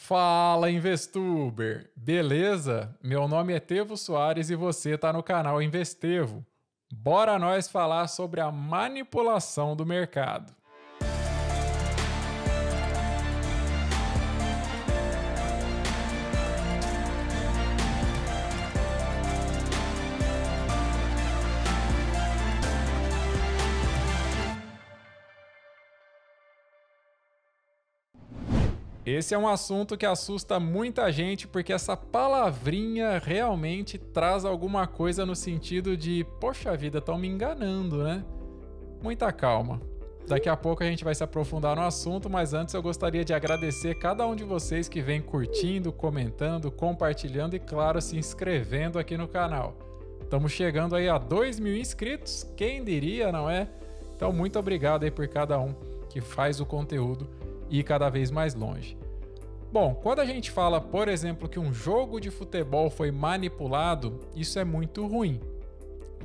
Fala, Investuber! Beleza? Meu nome é Tevo Soares e você está no canal Investevo. Bora nós falar sobre a manipulação do mercado. Esse é um assunto que assusta muita gente porque essa palavrinha realmente traz alguma coisa no sentido de poxa vida, estão me enganando, né? Muita calma. Daqui a pouco a gente vai se aprofundar no assunto, mas antes eu gostaria de agradecer cada um de vocês que vem curtindo, comentando, compartilhando e, claro, se inscrevendo aqui no canal. Estamos chegando aí a 2.000 inscritos, quem diria, não é? Então, muito obrigado aí por cada um que faz o conteúdo e cada vez mais longe. Bom, quando a gente fala, por exemplo, que um jogo de futebol foi manipulado, isso é muito ruim,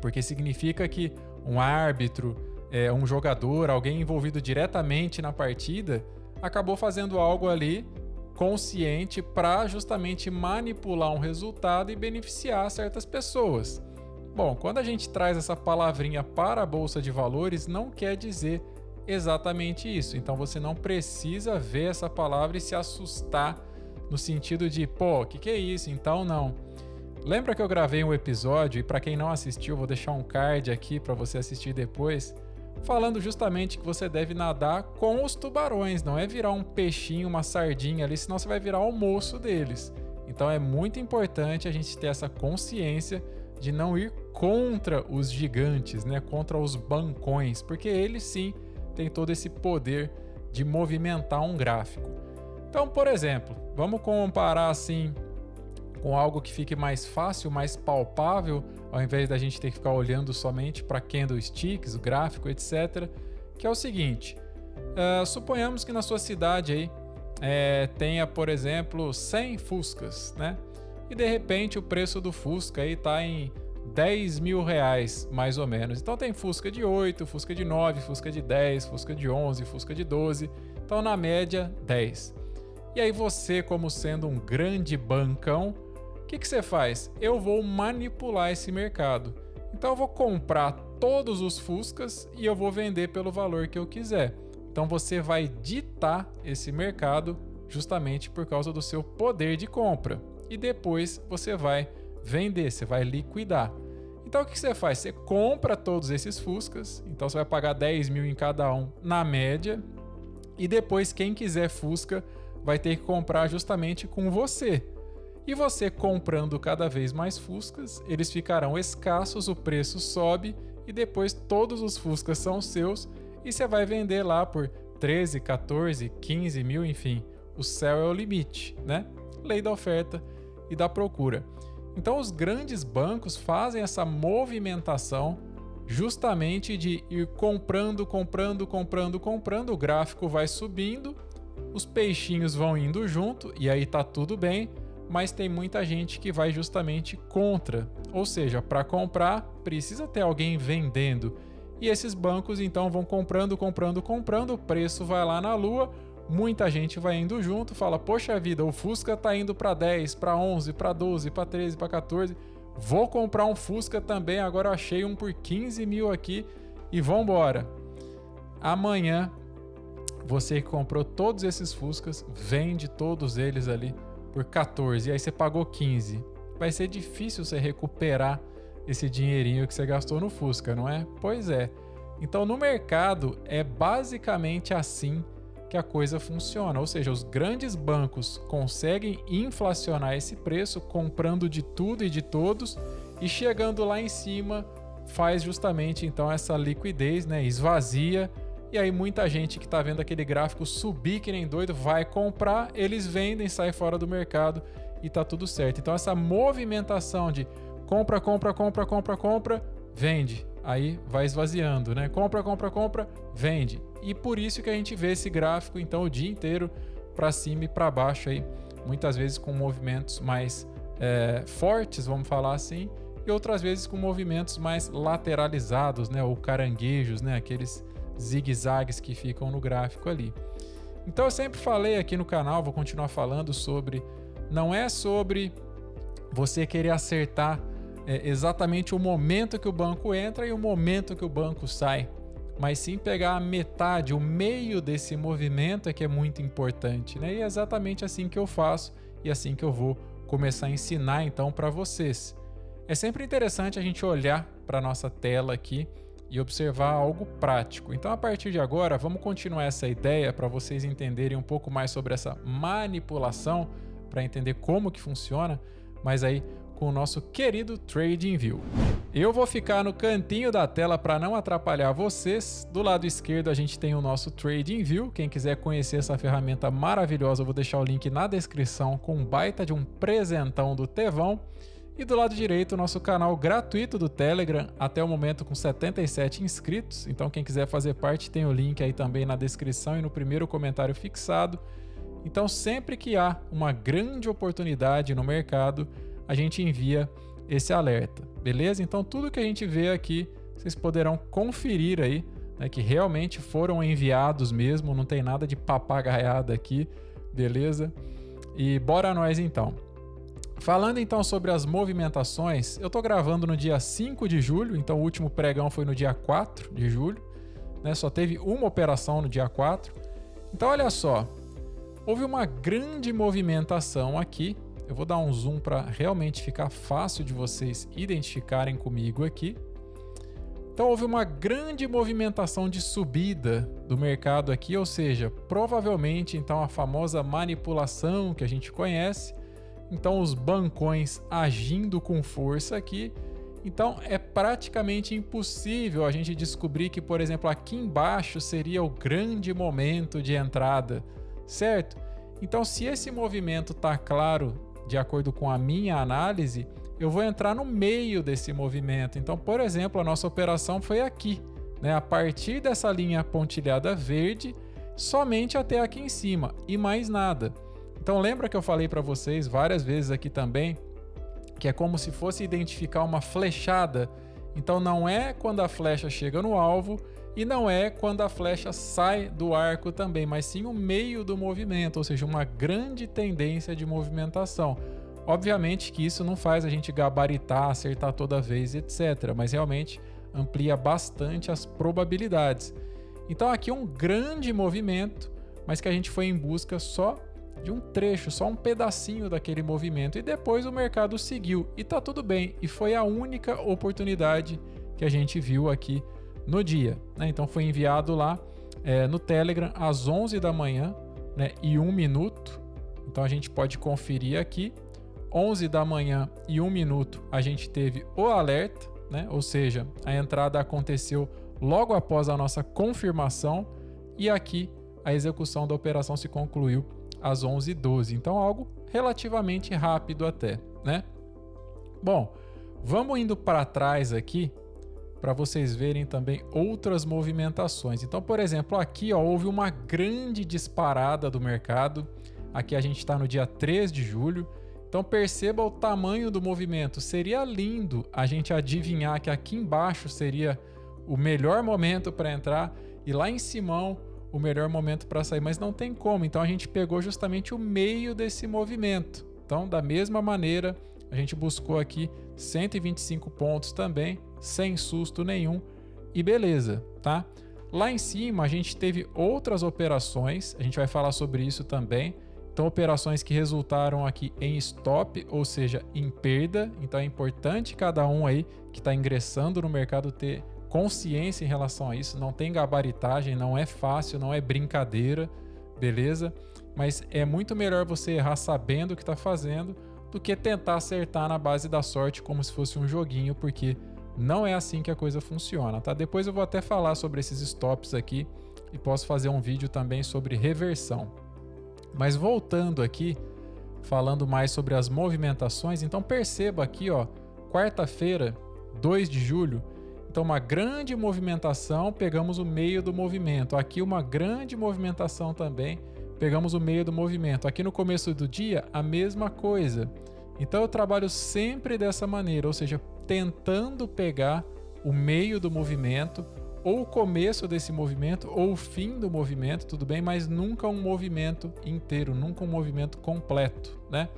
porque significa que um árbitro, um jogador, alguém envolvido diretamente na partida, acabou fazendo algo ali consciente para justamente manipular um resultado e beneficiar certas pessoas. Bom, quando a gente traz essa palavrinha para a Bolsa de Valores, não quer dizer exatamente isso. Então você não precisa ver essa palavra e se assustar no sentido de, pô, o que é isso? Então não. Lembra que eu gravei um episódio, e para quem não assistiu, vou deixar um card aqui para você assistir depois, falando justamente que você deve nadar com os tubarões, não é virar um peixinho, uma sardinha ali, senão você vai virar almoço deles. Então é muito importante a gente ter essa consciência de não ir contra os gigantes, né? Contra os bancões, porque eles sim tem todo esse poder de movimentar um gráfico. Então, por exemplo, vamos comparar assim com algo que fique mais fácil, mais palpável, ao invés da gente ter que ficar olhando somente para candlesticks, o gráfico, etc. Que é o seguinte, suponhamos que na sua cidade aí tenha, por exemplo, 100 Fuscas, né? E de repente o preço do Fusca aí está em 10 mil reais, mais ou menos. Então tem Fusca de 8, Fusca de 9, Fusca de 10, Fusca de 11, Fusca de 12. Então, na média, 10. E aí você, como sendo um grande bancão, o que você faz? Eu vou manipular esse mercado. Então, eu vou comprar todos os Fuscas e eu vou vender pelo valor que eu quiser. Então, você vai ditar esse mercado justamente por causa do seu poder de compra. E depois você vai vender, você vai liquidar. Então o que você faz? Você compra todos esses Fuscas, então você vai pagar 10 mil em cada um na média, e depois quem quiser Fusca vai ter que comprar justamente com você. E você comprando cada vez mais Fuscas, eles ficarão escassos, o preço sobe e depois todos os Fuscas são seus e você vai vender lá por 13, 14, 15 mil, enfim. O céu é o limite, né? Lei da oferta e da procura. Então os grandes bancos fazem essa movimentação justamente de ir comprando, o gráfico vai subindo, os peixinhos vão indo junto e aí tá tudo bem, mas tem muita gente que vai justamente contra, ou seja, para comprar precisa ter alguém vendendo e esses bancos então vão comprando, o preço vai lá na lua. Muita gente vai indo junto, fala, poxa vida, o Fusca tá indo para 10, para 11, para 12, para 13, para 14. Vou comprar um Fusca também, agora eu achei um por 15 mil aqui e vambora. Amanhã, você que comprou todos esses Fuscas, vende todos eles ali por 14, e aí você pagou 15. Vai ser difícil você recuperar esse dinheirinho que você gastou no Fusca, não é? Pois é. Então no mercado é basicamente assim que a coisa funciona, ou seja, os grandes bancos conseguem inflacionar esse preço comprando de tudo e de todos e chegando lá em cima faz justamente então essa liquidez, né? Esvazia e aí muita gente que está vendo aquele gráfico subir que nem doido vai comprar, eles vendem, sai fora do mercado e tá tudo certo. Então essa movimentação de compra, vende, aí vai esvaziando, né? Compra, vende. E por isso que a gente vê esse gráfico então o dia inteiro para cima e para baixo aí, muitas vezes com movimentos mais fortes, vamos falar assim, e outras vezes com movimentos mais lateralizados, né, ou caranguejos, né, aqueles zigue-zagues que ficam no gráfico ali. Então eu sempre falei aqui no canal, vou continuar falando sobre, não é sobre você querer acertar exatamente o momento que o banco entra e o momento que o banco sai, mas sim pegar a metade, o meio desse movimento que é muito importante, né? E é exatamente assim que eu faço e assim que eu vou começar a ensinar então para vocês. É sempre interessante a gente olhar para a nossa tela aqui e observar algo prático. Então, a partir de agora, vamos continuar essa ideia para vocês entenderem um pouco mais sobre essa manipulação, para entender como que funciona, mas aí com o nosso querido TradingView. Eu vou ficar no cantinho da tela para não atrapalhar vocês. Do lado esquerdo a gente tem o nosso TradingView. Quem quiser conhecer essa ferramenta maravilhosa, eu vou deixar o link na descrição com um baita de um presentão do Tevão. E do lado direito, o nosso canal gratuito do Telegram, até o momento com 77 inscritos. Então quem quiser fazer parte tem o link aí também na descrição e no primeiro comentário fixado. Então sempre que há uma grande oportunidade no mercado, a gente envia esse alerta, beleza? Então tudo que a gente vê aqui, vocês poderão conferir aí, né, que realmente foram enviados mesmo, não tem nada de papagaiada aqui, beleza? E bora nós então. Falando então sobre as movimentações, eu tô gravando no dia 5 de julho, então o último pregão foi no dia 4 de julho, né? Só teve uma operação no dia 4. Então olha só, houve uma grande movimentação aqui. Eu vou dar um zoom para realmente ficar fácil de vocês identificarem comigo aqui. Então houve uma grande movimentação de subida do mercado aqui, ou seja, provavelmente então a famosa manipulação que a gente conhece. Então os bancões agindo com força aqui. Então é praticamente impossível a gente descobrir que, por exemplo, aqui embaixo seria o grande momento de entrada, certo? Então se esse movimento está claro, de acordo com a minha análise, eu vou entrar no meio desse movimento. Então, por exemplo, a nossa operação foi aqui, né? A partir dessa linha pontilhada verde, somente até aqui em cima e mais nada. Então, lembra que eu falei para vocês várias vezes aqui também, que é como se fosse identificar uma flechada. Então, não é quando a flecha chega no alvo e não é quando a flecha sai do arco também, mas sim o meio do movimento, ou seja, uma grande tendência de movimentação. Obviamente que isso não faz a gente gabaritar, acertar toda vez, etc., mas realmente amplia bastante as probabilidades. Então aqui um grande movimento, mas que a gente foi em busca só de um trecho, só um pedacinho daquele movimento, e depois o mercado seguiu, e tá tudo bem, e foi a única oportunidade que a gente viu aqui no dia, né? Então foi enviado lá no Telegram às 11 da manhã, né, e 1 minuto. Então a gente pode conferir aqui, 11 da manhã e 1 minuto a gente teve o alerta, né? Ou seja, a entrada aconteceu logo após a nossa confirmação, e aqui a execução da operação se concluiu às 11h12. Então algo relativamente rápido até, né? Bom, vamos indo para trás aqui, para vocês verem também outras movimentações. Então, por exemplo, aqui ó, houve uma grande disparada do mercado. Aqui a gente está no dia 3 de julho. Então perceba o tamanho do movimento. Seria lindo a gente adivinhar que aqui embaixo seria o melhor momento para entrar e lá em cima o melhor momento para sair, mas não tem como. Então a gente pegou justamente o meio desse movimento. Então, da mesma maneira, a gente buscou aqui 125 pontos também, sem susto nenhum, e beleza, tá? Lá em cima a gente teve outras operações, a gente vai falar sobre isso também. Então, operações que resultaram aqui em stop, ou seja, em perda. Então é importante cada um aí que está ingressando no mercado ter consciência em relação a isso. Não tem gabaritagem, não é fácil, não é brincadeira, beleza? Mas é muito melhor você errar sabendo o que está fazendo do que tentar acertar na base da sorte como se fosse um joguinho, porque não é assim que a coisa funciona, tá? Depois eu vou até falar sobre esses stops aqui e posso fazer um vídeo também sobre reversão. Mas voltando aqui, falando mais sobre as movimentações, então perceba aqui, ó, quarta-feira, 2 de julho, então uma grande movimentação, pegamos o meio do movimento. Aqui uma grande movimentação também, pegamos o meio do movimento. Aqui no começo do dia, a mesma coisa. Então eu trabalho sempre dessa maneira, ou seja, tentando pegar o meio do movimento ou o começo desse movimento ou o fim do movimento, tudo bem, mas nunca um movimento inteiro, nunca um movimento completo, né?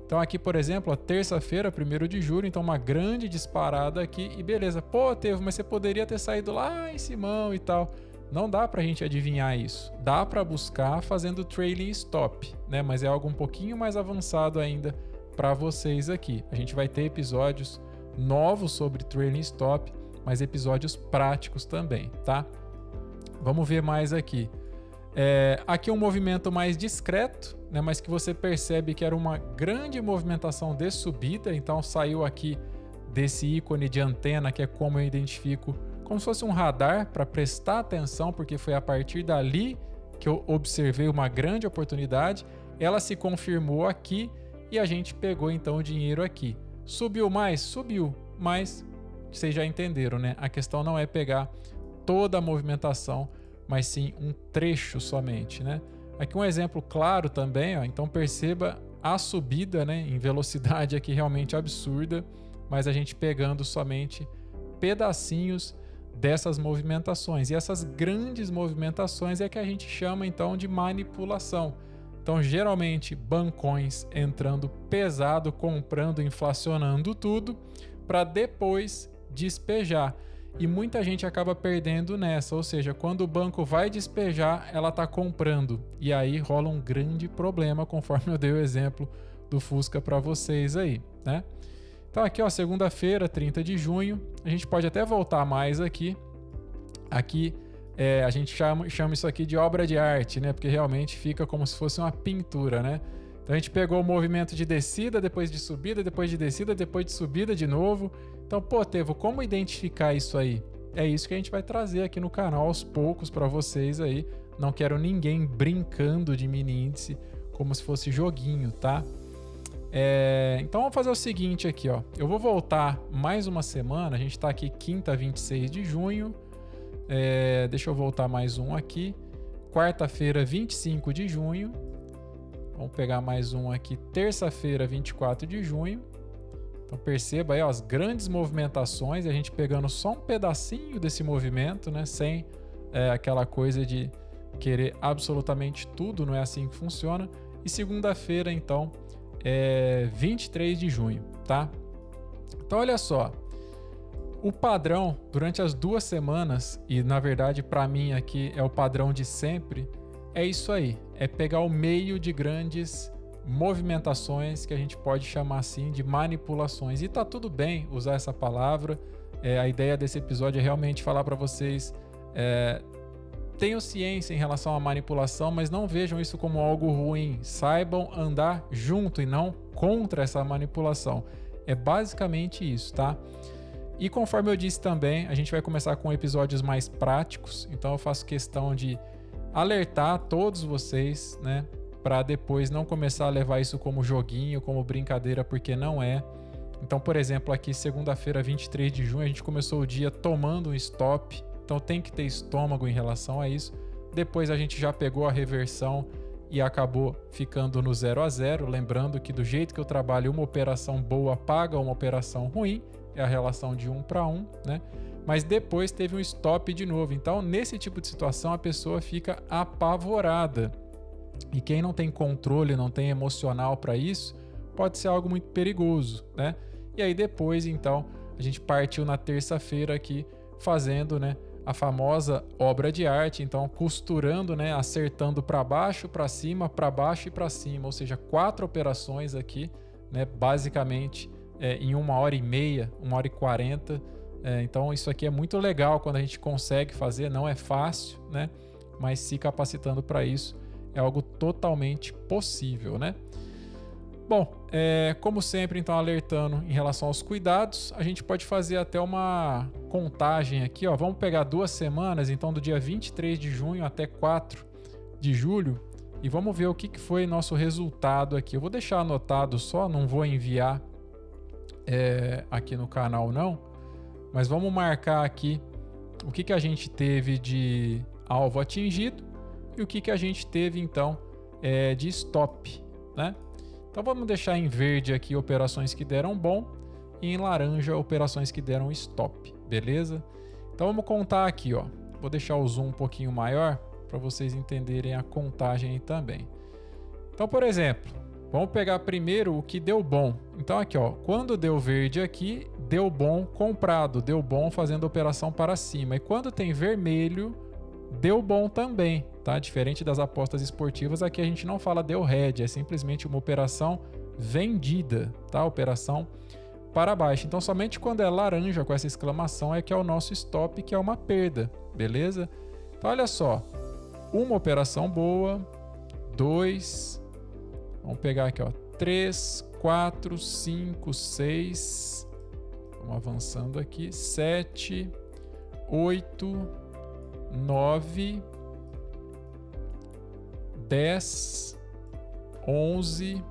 Então aqui, por exemplo, a terça-feira, 1º de julho, então uma grande disparada aqui e beleza. Pô, Tevo, mas você poderia ter saído lá em Simão e tal. Não dá pra gente adivinhar isso. Dá pra buscar fazendo trailing stop, né? Mas é algo um pouquinho mais avançado ainda para vocês aqui. A gente vai ter episódios novos sobre trailing stop, mas episódios práticos também, tá? Vamos ver mais aqui. Aqui um movimento mais discreto, né, mas que você percebe que era uma grande movimentação de subida, então saiu aqui desse ícone de antena, que é como eu identifico, como se fosse um radar para prestar atenção, porque foi a partir dali que eu observei uma grande oportunidade, ela se confirmou aqui e a gente pegou então o dinheiro aqui. Subiu mais? Subiu, mas vocês já entenderam, né? A questão não é pegar toda a movimentação, mas sim um trecho somente, né? Aqui um exemplo claro também, ó, então perceba a subida, né, em velocidade aqui realmente absurda, mas a gente pegando somente pedacinhos dessas movimentações. E essas grandes movimentações é que a gente chama então de manipulação. Então geralmente bancões entrando pesado, comprando, inflacionando tudo, para depois despejar. E muita gente acaba perdendo nessa, ou seja, quando o banco vai despejar, ela está comprando. E aí rola um grande problema, conforme eu dei o exemplo do Fusca para vocês aí, né? Então aqui, ó, segunda-feira, 30 de junho, a gente pode até voltar mais aqui. Aqui a gente chama isso aqui de obra de arte, né? Porque realmente fica como se fosse uma pintura, né? Então a gente pegou o movimento de descida, depois de subida, depois de descida, depois de subida de novo. Então, pô, Tevo, como identificar isso aí? É isso que a gente vai trazer aqui no canal aos poucos para vocês aí. Não quero ninguém brincando de mini índice como se fosse joguinho, tá? Então vamos fazer o seguinte aqui, ó. Eu vou voltar mais uma semana. A gente tá aqui quinta, 26 de junho. Deixa eu voltar mais um aqui. Quarta-feira, 25 de junho. Vamos pegar mais um aqui. Terça-feira, 24 de junho. Então perceba aí, ó, as grandes movimentações, a gente pegando só um pedacinho desse movimento, né? Sem aquela coisa de querer absolutamente tudo, não é assim que funciona. E segunda-feira, então, 23 de junho, tá? Então olha só, o padrão durante as 2 semanas, e na verdade para mim aqui é o padrão de sempre, é isso aí, é pegar o meio de grandes movimentações que a gente pode chamar assim de manipulações. E tá tudo bem usar essa palavra. A ideia desse episódio é realmente falar para vocês, tenham ciência em relação à manipulação, mas não vejam isso como algo ruim. Saibam andar junto e não contra essa manipulação. É basicamente isso, tá? E conforme eu disse também, a gente vai começar com episódios mais práticos, então eu faço questão de alertar todos vocês, né? Para depois não começar a levar isso como joguinho, como brincadeira, porque não é. Então, por exemplo, aqui segunda-feira, 23 de junho, a gente começou o dia tomando um stop, então tem que ter estômago em relação a isso. Depois a gente já pegou a reversão e acabou ficando no 0 a 0, lembrando que do jeito que eu trabalho, uma operação boa paga uma operação ruim, é a relação de 1 para 1, né? Mas depois teve um stop de novo. Então, nesse tipo de situação, a pessoa fica apavorada. E quem não tem controle, não tem emocional para isso, pode ser algo muito perigoso, né? E aí depois, então, a gente partiu na terça-feira aqui fazendo, né, a famosa obra de arte, então costurando, né, acertando para baixo, para cima, para baixo e para cima, ou seja, 4 operações aqui, né, basicamente em 1h30, 1h40. Então isso aqui é muito legal quando a gente consegue fazer, não é fácil, né? Mas se capacitando para isso é algo totalmente possível, né? Bom, como sempre, então, alertando em relação aos cuidados, a gente pode fazer até uma contagem aqui, ó. Vamos pegar 2 semanas, então do dia 23 de junho até 4 de julho, e vamos ver o que foi nosso resultado aqui. Eu vou deixar anotado só, não vou enviar aqui no canal não, mas vamos marcar aqui o que a gente teve de alvo atingido e o que a gente teve então de stop, né? Então vamos deixar em verde aqui operações que deram bom e em laranja operações que deram stop, beleza? Então vamos contar aqui, ó. Vou deixar o zoom um pouquinho maior para vocês entenderem a contagem aí também. Então, por exemplo, vamos pegar primeiro o que deu bom. Então aqui, ó, quando deu verde aqui, deu bom comprado, deu bom fazendo operação para cima. E quando tem vermelho, deu bom também, tá? Diferente das apostas esportivas, aqui a gente não fala deu red, é simplesmente uma operação vendida, tá? Operação para baixo. Então, somente quando é laranja com essa exclamação é que é o nosso stop, que é uma perda, beleza? Então, olha só, uma operação boa, 2, vamos pegar aqui, ó, 3, 4, 5, 6, vamos avançando aqui, 7, 8, 9, 10, 11,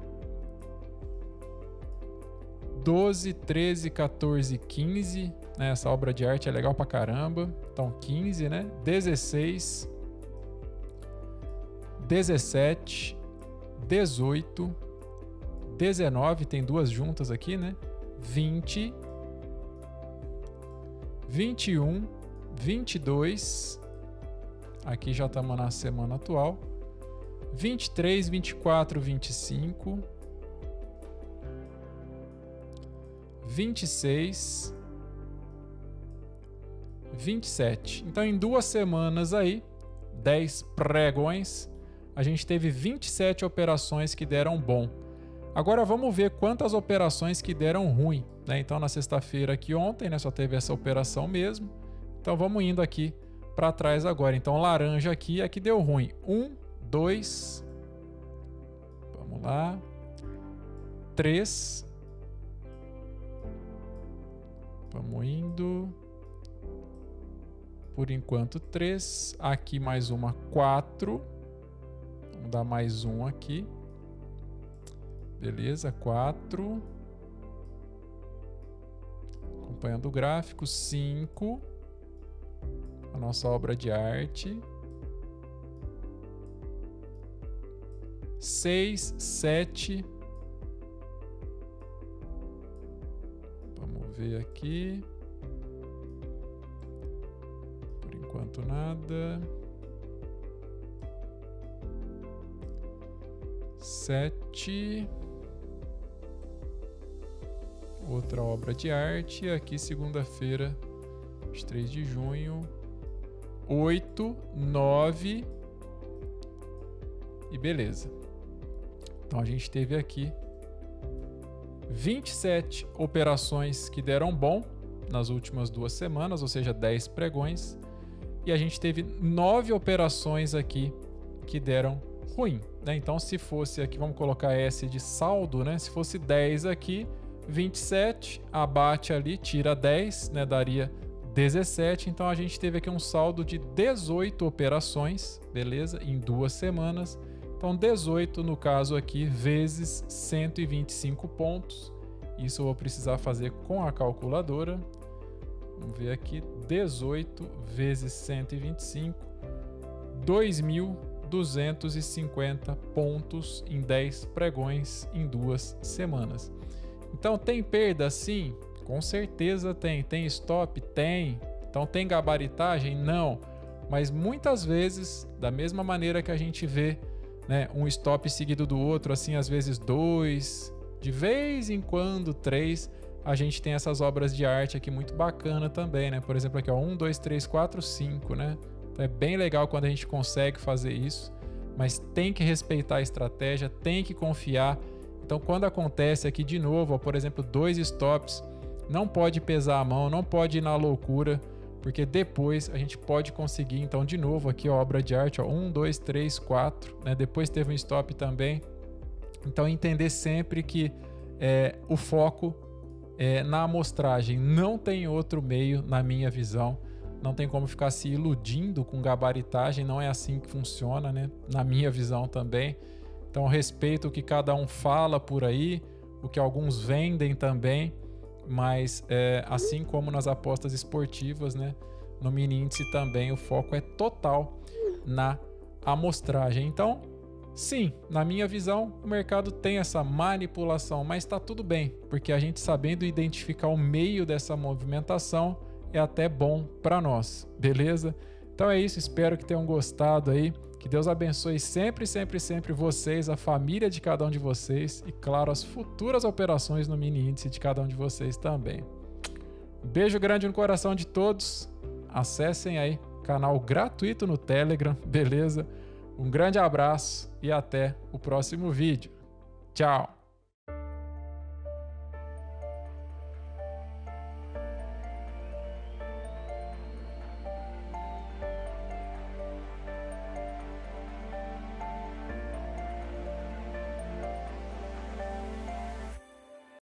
12, 13, 14, 15, né? Essa obra de arte é legal pra caramba. Então 15, né? 16, 17, 18, 19, tem duas juntas aqui, né? 20, 21, 22, aqui já estamos na semana atual, 23, 24, 25, 26, 27. Então, em 2 semanas aí, 10 pregões, a gente teve 27 operações que deram bom. Agora vamos ver quantas operações que deram ruim, né? Então, na sexta-feira aqui ontem, né, só teve essa operação mesmo. Então, vamos indo aqui para trás agora. Então, laranja aqui é que deu ruim. 1, 2, vamos lá, 3, vamos indo, por enquanto 3, aqui mais uma 4, vamos dar mais um aqui, beleza, 4, acompanhando o gráfico, 5, a nossa obra de arte, 6, 7, vamos ver aqui, por enquanto nada, 7, outra obra de arte, aqui segunda-feira, 23 de junho, 8, 9 e beleza. Então a gente teve aqui 27 operações que deram bom nas últimas 2 semanas, ou seja, 10 pregões, e a gente teve 9 operações aqui que deram ruim, né? Então se fosse aqui, vamos colocar S de saldo, né? Se fosse 10 aqui, 27, abate ali, tira 10, né? Daria 17, então a gente teve aqui um saldo de 18 operações, beleza? Em 2 semanas. Então 18 no caso aqui vezes 125 pontos. Isso eu vou precisar fazer com a calculadora. Vamos ver aqui, 18 vezes 125, 2.250 pontos em 10 pregões em 2 semanas. Então tem perda? Sim, com certeza tem. Tem stop? Tem. Então tem gabaritagem? Não. Mas muitas vezes, da mesma maneira que a gente vê, né, um stop seguido do outro, assim, às vezes 2, de vez em quando 3, a gente tem essas obras de arte aqui muito bacana também, né? Por exemplo, aqui, ó, 1, 2, 3, 4, 5, né? Então é bem legal quando a gente consegue fazer isso, mas tem que respeitar a estratégia, tem que confiar. Então, quando acontece aqui de novo, ó, por exemplo, 2 stops, não pode pesar a mão, não pode ir na loucura, porque depois a gente pode conseguir. Então, de novo, aqui ó, obra de arte, ó, 1, 2, 3, 4, né? Depois teve um stop também. Então, entender sempre que o foco é na amostragem, não tem outro meio, na minha visão. Não tem como ficar se iludindo com gabaritagem, não é assim que funciona, né? Na minha visão também. Então, respeito o que cada um fala por aí, o que alguns vendem também, mas assim como nas apostas esportivas, né? No mini índice também o foco é total na amostragem. Então, sim, na minha visão, o mercado tem essa manipulação, mas está tudo bem, porque a gente sabendo identificar o meio dessa movimentação é até bom para nós, beleza? Então é isso, espero que tenham gostado aí. Que Deus abençoe sempre, sempre, sempre vocês, a família de cada um de vocês e, claro, as futuras operações no mini índice de cada um de vocês também. Um beijo grande no coração de todos. Acessem aí, canal gratuito no Telegram, beleza? Um grande abraço e até o próximo vídeo. Tchau!